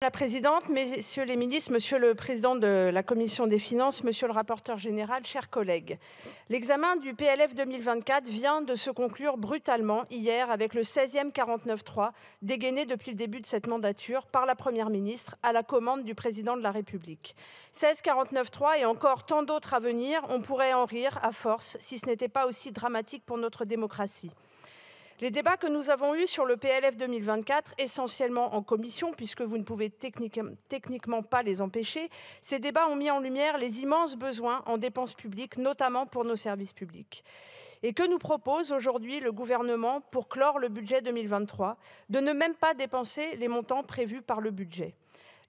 la présidente, messieurs les ministres, monsieur le président de la commission des finances, monsieur le rapporteur général, chers collègues. L'examen du PLF 2024 vient de se conclure brutalement hier avec le 16e 49.3 dégainé depuis le début de cette mandature par la Première ministre à la commande du président de la République. 16 49.3 et encore tant d'autres à venir, on pourrait en rire à force si ce n'était pas aussi dramatique pour notre démocratie. Les débats que nous avons eus sur le PLF 2024, essentiellement en commission, puisque vous ne pouvez techniquement pas les empêcher, ces débats ont mis en lumière les immenses besoins en dépenses publiques, notamment pour nos services publics. Et que nous propose aujourd'hui le gouvernement pour clore le budget 2023 ? De ne même pas dépenser les montants prévus par le budget.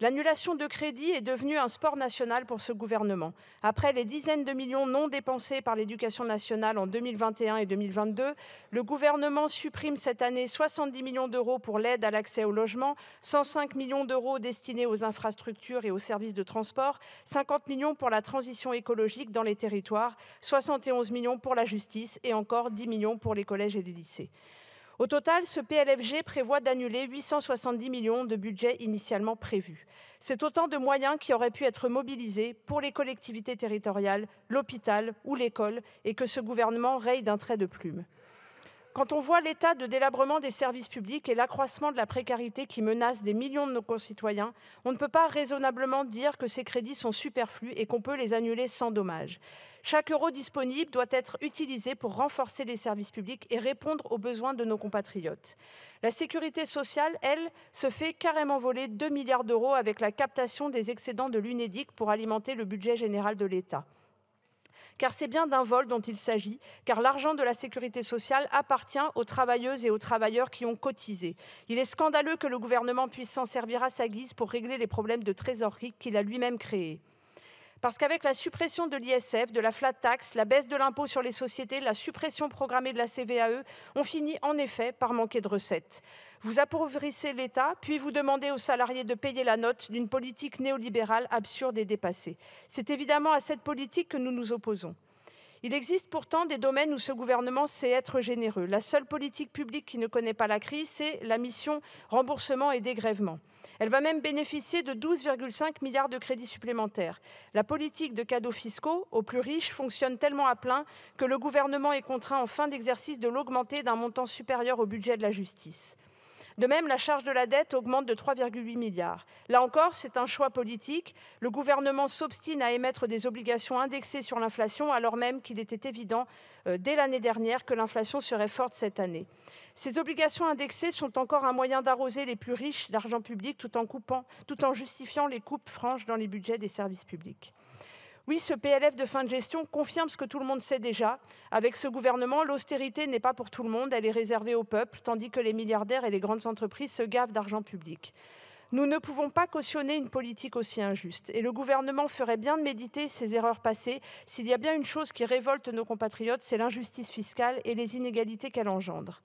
L'annulation de crédits est devenue un sport national pour ce gouvernement. Après les dizaines de millions non dépensés par l'éducation nationale en 2021 et 2022, le gouvernement supprime cette année 70 millions d'euros pour l'aide à l'accès au logement, 105 millions d'euros destinés aux infrastructures et aux services de transport, 50 millions pour la transition écologique dans les territoires, 71 millions pour la justice et encore 10 millions pour les collèges et les lycées. Au total, ce PLFG prévoit d'annuler 870 millions de budget initialement prévus. C'est autant de moyens qui auraient pu être mobilisés pour les collectivités territoriales, l'hôpital ou l'école, et que ce gouvernement raye d'un trait de plume. Quand on voit l'état de délabrement des services publics et l'accroissement de la précarité qui menace des millions de nos concitoyens, on ne peut pas raisonnablement dire que ces crédits sont superflus et qu'on peut les annuler sans dommage. Chaque euro disponible doit être utilisé pour renforcer les services publics et répondre aux besoins de nos compatriotes. La sécurité sociale, elle, se fait carrément voler 2 milliards d'euros avec la captation des excédents de l'Unédic pour alimenter le budget général de l'État. Car c'est bien d'un vol dont il s'agit, car l'argent de la sécurité sociale appartient aux travailleuses et aux travailleurs qui ont cotisé. Il est scandaleux que le gouvernement puisse s'en servir à sa guise pour régler les problèmes de trésorerie qu'il a lui-même créés. Parce qu'avec la suppression de l'ISF, de la flat tax, la baisse de l'impôt sur les sociétés, la suppression programmée de la CVAE, on finit en effet par manquer de recettes. Vous appauvrissez l'État, puis vous demandez aux salariés de payer la note d'une politique néolibérale absurde et dépassée. C'est évidemment à cette politique que nous nous opposons. Il existe pourtant des domaines où ce gouvernement sait être généreux. La seule politique publique qui ne connaît pas la crise, c'est la mission remboursement et dégrèvement. Elle va même bénéficier de 12,5 milliards de crédits supplémentaires. La politique de cadeaux fiscaux aux plus riches fonctionne tellement à plein que le gouvernement est contraint en fin d'exercice de l'augmenter d'un montant supérieur au budget de la justice. De même, la charge de la dette augmente de 3,8 milliards. Là encore, c'est un choix politique. Le gouvernement s'obstine à émettre des obligations indexées sur l'inflation, alors même qu'il était évident dès l'année dernière que l'inflation serait forte cette année. Ces obligations indexées sont encore un moyen d'arroser les plus riches d'argent public tout en justifiant les coupes franches dans les budgets des services publics. Oui, ce PLF de fin de gestion confirme ce que tout le monde sait déjà. Avec ce gouvernement, l'austérité n'est pas pour tout le monde, elle est réservée au peuple, tandis que les milliardaires et les grandes entreprises se gavent d'argent public. Nous ne pouvons pas cautionner une politique aussi injuste. Et le gouvernement ferait bien de méditer ses erreurs passées. S'il y a bien une chose qui révolte nos compatriotes, c'est l'injustice fiscale et les inégalités qu'elle engendre.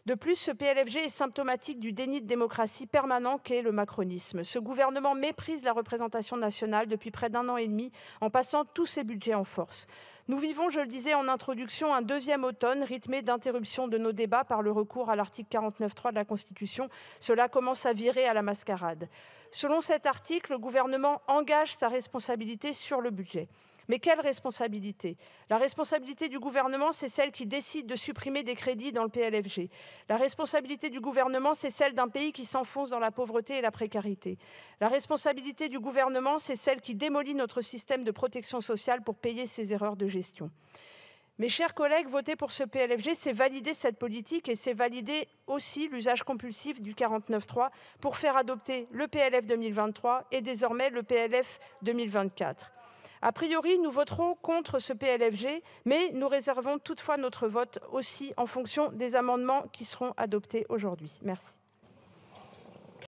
De plus, ce PLFG est symptomatique du déni de démocratie permanent qu'est le macronisme. Ce gouvernement méprise la représentation nationale depuis près d'1 an et demi en passant tous ses budgets en force. Nous vivons, je le disais en introduction, un deuxième automne rythmé d'interruption de nos débats par le recours à l'article 49.3 de la Constitution. Cela commence à virer à la mascarade. Selon cet article, le gouvernement engage sa responsabilité sur le budget. Mais quelle responsabilité ? La responsabilité du gouvernement, c'est celle qui décide de supprimer des crédits dans le PLFG. La responsabilité du gouvernement, c'est celle d'un pays qui s'enfonce dans la pauvreté et la précarité. La responsabilité du gouvernement, c'est celle qui démolit notre système de protection sociale pour payer ses erreurs de gestion. Mes chers collègues, voter pour ce PLFG, c'est valider cette politique et c'est valider aussi l'usage compulsif du 49.3 pour faire adopter le PLF 2023 et désormais le PLF 2024. A priori, nous voterons contre ce PLFG, mais nous réservons toutefois notre vote aussi en fonction des amendements qui seront adoptés aujourd'hui. Merci.